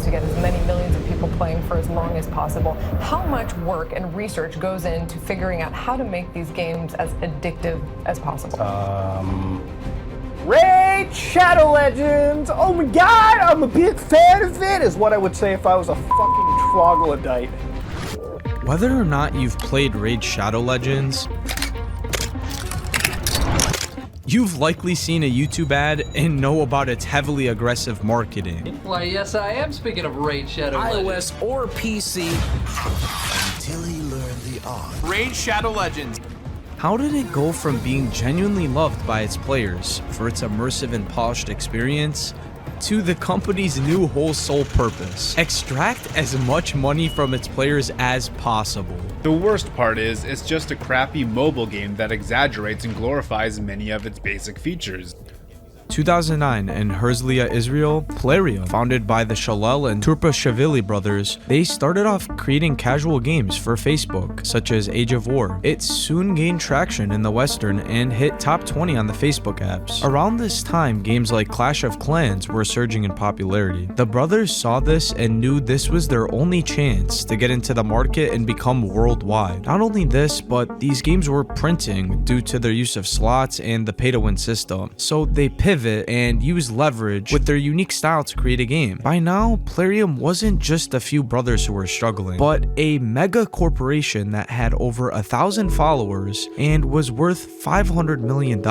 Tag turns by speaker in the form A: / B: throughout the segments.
A: to get as many millions of people playing for as long as possible. How much work and research goes into figuring out how to make these games as addictive as possible?
B: Raid Shadow Legends! Oh my god, I'm a big fan of it, is what I would say if I was a fucking troglodyte.
C: Whether or not you've played Raid Shadow Legends, you've likely seen a YouTube ad and know about its heavily aggressive marketing.
D: Why, yes, I am. Speaking of Raid Shadow Legends.
E: iOS or PC.
F: Until he learned the art.
E: Raid Shadow Legends.
C: How did it go from being genuinely loved by its players for its immersive and polished experience to the company's new whole sole purpose? Extract as much money from its players as possible.
G: The worst part is, it's just a crappy mobile game that exaggerates and glorifies many of its basic features.
C: 2009 in Herzliya, Israel, Plarium, founded by the Shalal and Turpashvili brothers, they started off creating casual games for Facebook, such as Age of War. It soon gained traction in the Western and hit top 20 on the Facebook apps. Around this time, games like Clash of Clans were surging in popularity. The brothers saw this and knew this was their only chance to get into the market and become worldwide. Not only this, but these games were printing due to their use of slots and the pay-to-win system. So they pivoted and use leverage with their unique style to create a game. By now, Plarium wasn't just a few brothers who were struggling, but a mega corporation that had over 1,000 followers and was worth $500 million.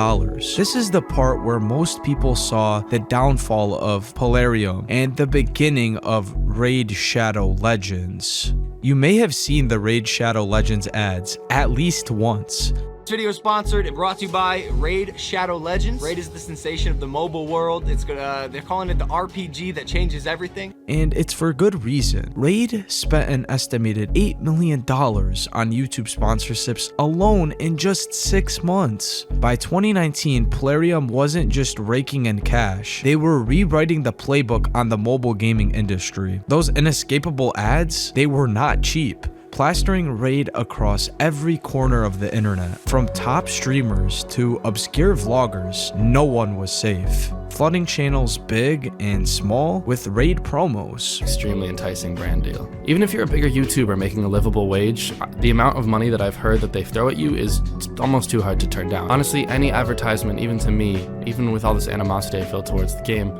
C: This is the part where most people saw the downfall of Plarium and the beginning of Raid Shadow Legends. You may have seen the Raid Shadow Legends ads at least once.
E: This video is sponsored and brought to you by Raid Shadow Legends. Raid is the sensation of the mobile world. It's they're calling it the RPG that changes everything.
C: And it's for good reason. Raid spent an estimated $8 million on YouTube sponsorships alone in just 6 months. By 2019, Plarium wasn't just raking in cash. They were rewriting the playbook on the mobile gaming industry. Those inescapable ads, they were not cheap, plastering Raid across every corner of the internet. From top streamers to obscure vloggers, no one was safe. Flooding channels big and small with Raid promos.
H: Extremely enticing brand deal. Even if you're a bigger YouTuber making a livable wage, the amount of money that I've heard that they throw at you is almost too hard to turn down. Honestly, any advertisement, even to me, even with all this animosity I feel towards the game,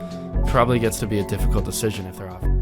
H: probably gets to be a difficult decision if they're offered.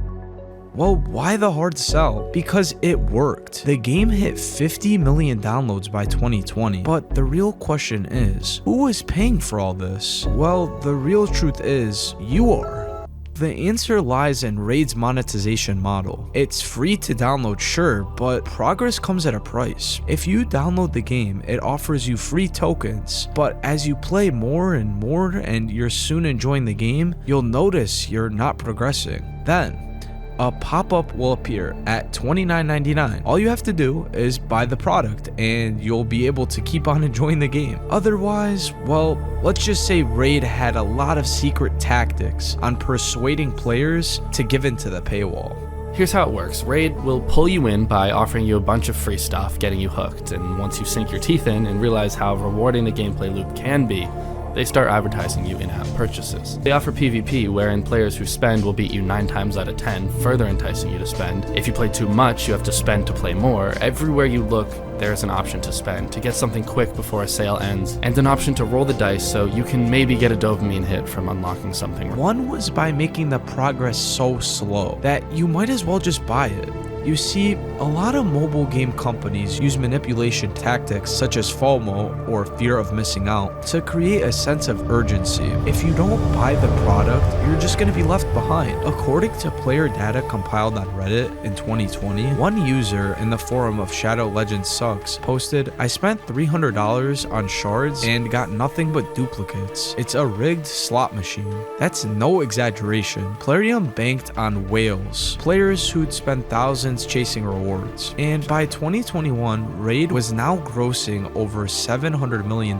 C: Well, why the hard sell? Because it worked. The game hit 50 million downloads by 2020. But the real question is, who was paying for all this? Well, the real truth is, you are. The answer lies in Raid's monetization model. It's free to download, sure, but progress comes at a price. If you download the game, it offers you free tokens, but as you play more and more and you're soon enjoying the game, you'll notice you're not progressing. Then, a pop-up will appear at $29.99. All you have to do is buy the product and you'll be able to keep on enjoying the game. Otherwise, well, let's just say Raid had a lot of secret tactics on persuading players to give in to the paywall.
H: Here's how it works. Raid will pull you in by offering you a bunch of free stuff, getting you hooked, and once you sink your teeth in and realize how rewarding the gameplay loop can be, they start advertising you in-app purchases. They offer PvP, wherein players who spend will beat you 9 times out of 10, further enticing you to spend. If you play too much, you have to spend to play more. Everywhere you look, there's an option to spend, to get something quick before a sale ends, and an option to roll the dice so you can maybe get a dopamine hit from unlocking something.
C: One was by making the progress so slow that you might as well just buy it. You see, a lot of mobile game companies use manipulation tactics such as FOMO, or fear of missing out, to create a sense of urgency. If you don't buy the product, you're just going to be left behind. According to player data compiled on Reddit in 2020, one user in the forum of Shadow Legends Sucks posted, "I spent $300 on shards and got nothing but duplicates. It's a rigged slot machine." That's no exaggeration. Plarium banked on whales, players who'd spend thousands chasing rewards. And by 2021, Raid was now grossing over $700 million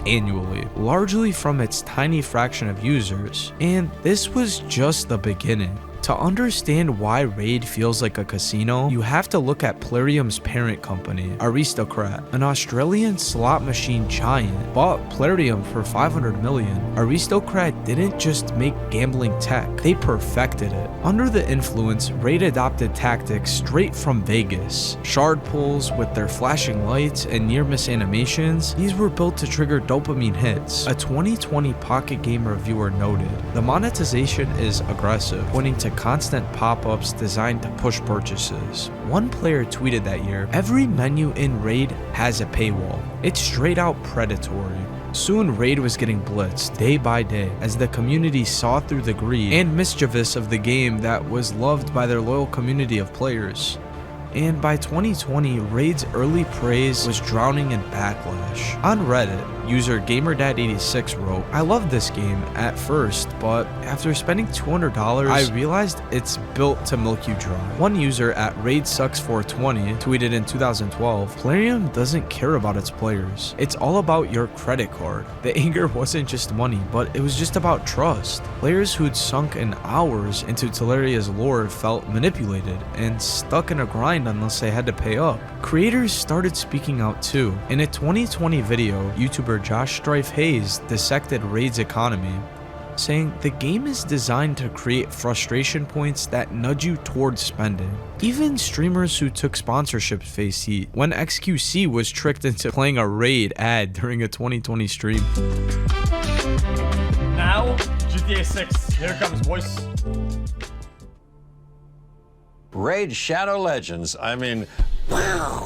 C: annually, largely from its tiny fraction of users. And this was just the beginning. To understand why Raid feels like a casino, you have to look at Plarium's parent company, Aristocrat, an Australian slot machine giant, bought Plarium for $500 million. Aristocrat didn't just make gambling tech, they perfected it. Under the influence, Raid adopted tactics straight from Vegas. Shard pulls with their flashing lights and near-miss animations, these were built to trigger dopamine hits. A 2020 Pocket Game reviewer noted, the monetization is aggressive, pointing to constant pop-ups designed to push purchases. One player tweeted that year, every menu in Raid has a paywall. It's straight out predatory. Soon Raid was getting blitzed day by day as the community saw through the greed and mischievous of the game that was loved by their loyal community of players. And by 2020, Raid's early praise was drowning in backlash. On Reddit, user GamerDad86 wrote, I loved this game at first, but after spending $200, I realized it's built to milk you dry. One user at RaidSucks420 tweeted in 2012, Plarium doesn't care about its players. It's all about your credit card. The anger wasn't just money, but it was just about trust. Players who'd sunk in hours into Telluria's lore felt manipulated and stuck in a grind unless they had to pay up. Creators started speaking out too. In a 2020 video, YouTuber Josh Strife Hayes dissected Raid's economy, saying the game is designed to create frustration points that nudge you towards spending. Even streamers who took sponsorships faced heat when XQC was tricked into playing a Raid ad during a 2020 stream.
I: Now, GTA 6, here it comes, boys.
F: Raid Shadow Legends. I mean, wow.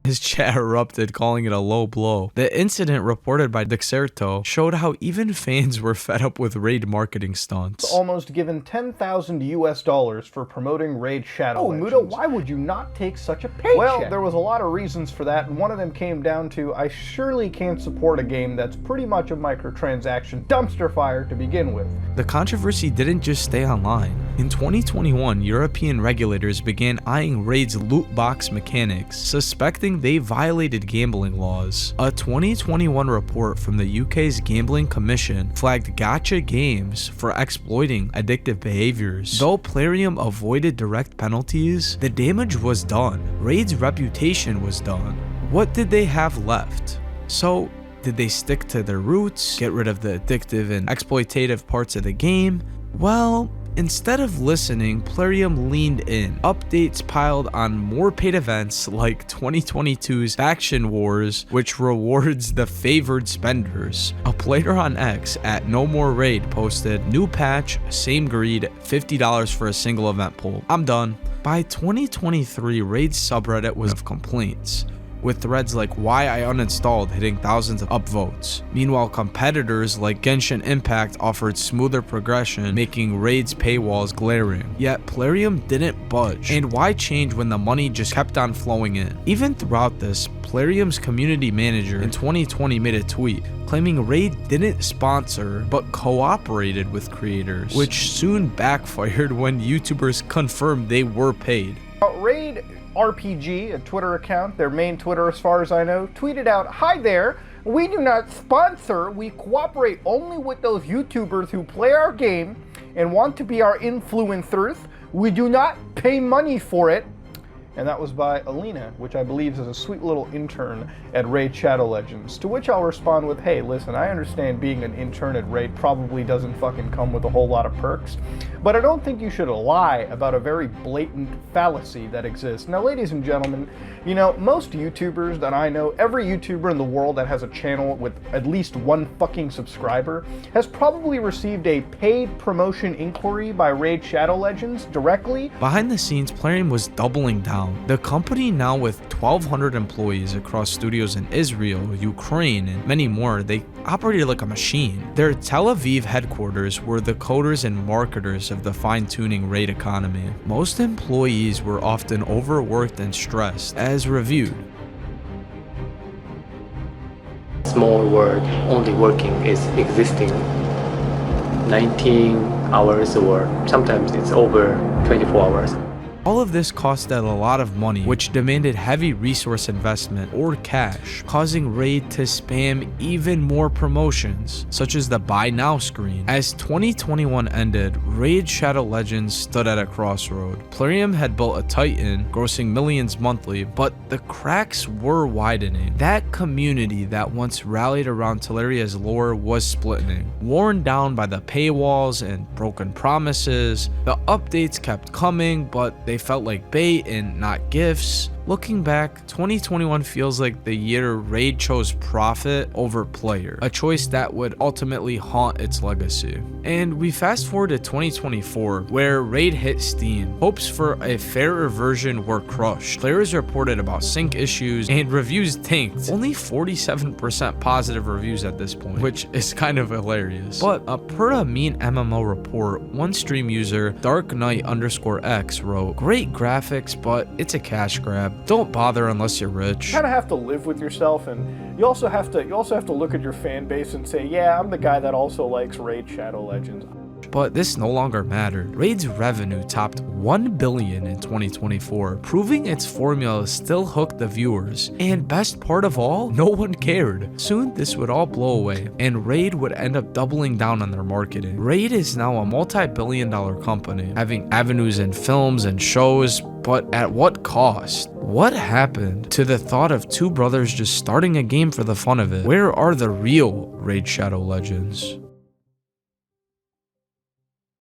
C: His chat erupted, calling it a low blow. The incident reported by Dexerto showed how even fans were fed up with Raid marketing stunts.
B: Almost given $10,000 US for promoting Raid Shadow Legends. Muda, why would you not take such a paycheck? Well, there was a lot of reasons for that, and one of them came down to I surely can't support a game that's pretty much a microtransaction dumpster fire to begin with.
C: The controversy didn't just stay online. In 2021, European regulators began eyeing Raid's loot box mechanics, suspecting they violated gambling laws. A 2021 report from the UK's Gambling Commission flagged gacha games for exploiting addictive behaviors. Though Plarium avoided direct penalties, the damage was done. Raid's reputation was done. What did they have left? So, did they stick to their roots, get rid of the addictive and exploitative parts of the game? Well, instead of listening, Plarium leaned in. Updates piled on more paid events like 2022's Faction Wars, which rewards the favored spenders. A player on X at No More Raid posted, new patch, same greed, $50 for a single event pull. I'm done. By 2023, Raid's subreddit was of complaints, with threads like why I uninstalled hitting thousands of upvotes. Meanwhile, competitors like Genshin Impact offered smoother progression, making Raid's paywalls glaring. Yet Plarium didn't budge. And why change when the money just kept on flowing in? Even throughout this, Plarium's community manager in 2020 made a tweet claiming Raid didn't sponsor but cooperated with creators, which soon backfired when YouTubers confirmed they were paid.
B: Raid RPG, a Twitter account, their main Twitter as far as I know, tweeted out, "Hi there, we do not sponsor, we cooperate only with those YouTubers who play our game and want to be our influencers. We do not pay money for it." And that was by Alina, which I believe is a sweet little intern at Raid Shadow Legends. To which I'll respond with, hey, listen, I understand being an intern at Raid probably doesn't fucking come with a whole lot of perks, but I don't think you should lie about a very blatant fallacy that exists. Now, ladies and gentlemen, you know, most YouTubers that I know, every YouTuber in the world that has a channel with at least one fucking subscriber has probably received a paid promotion inquiry by Raid Shadow Legends directly.
C: Behind the scenes, Plarium was doubling down. The company, now with 1,200 employees across studios in Israel, Ukraine, and many more, they operated like a machine. Their Tel Aviv headquarters were the coders and marketers of the fine-tuning Raid economy. Most employees were often overworked and stressed, as reviewed.
J: Small world, only working is existing 19 hours or sometimes it's over 24 hours.
C: All of this costed a lot of money, which demanded heavy resource investment or cash, causing Raid to spam even more promotions, such as the buy now screen. As 2021 ended, Raid Shadow Legends stood at a crossroad. Plarium had built a titan, grossing millions monthly, but the cracks were widening. That community that once rallied around Telluria's lore was splitting. Worn down by the paywalls and broken promises, the updates kept coming, but they felt like bait and not gifts. Looking back, 2021 feels like the year Raid chose profit over player, a choice that would ultimately haunt its legacy. And we fast forward to 2024, where Raid hit Steam. Hopes for a fairer version were crushed. Players reported about sync issues and reviews tanked. Only 47% positive reviews at this point, which is kind of hilarious. But per a mean MMO report, one stream user, Dark Knight _X, wrote, "Great graphics, but it's a cash grab. Don't bother unless you're rich."
B: You kind of have to live with yourself, and you also have to look at your fan base and say, yeah, I'm the guy that also likes Raid Shadow Legends.
C: But this no longer mattered. Raid's revenue topped $1 billion in 2024, proving its formula still hooked the viewers. And best part of all, no one cared. Soon this would all blow away, and Raid would end up doubling down on their marketing. Raid is now a multi-billion-dollar company, having avenues in films and shows, but at what cost? What happened to the thought of two brothers just starting a game for the fun of it? Where are the real Raid Shadow Legends?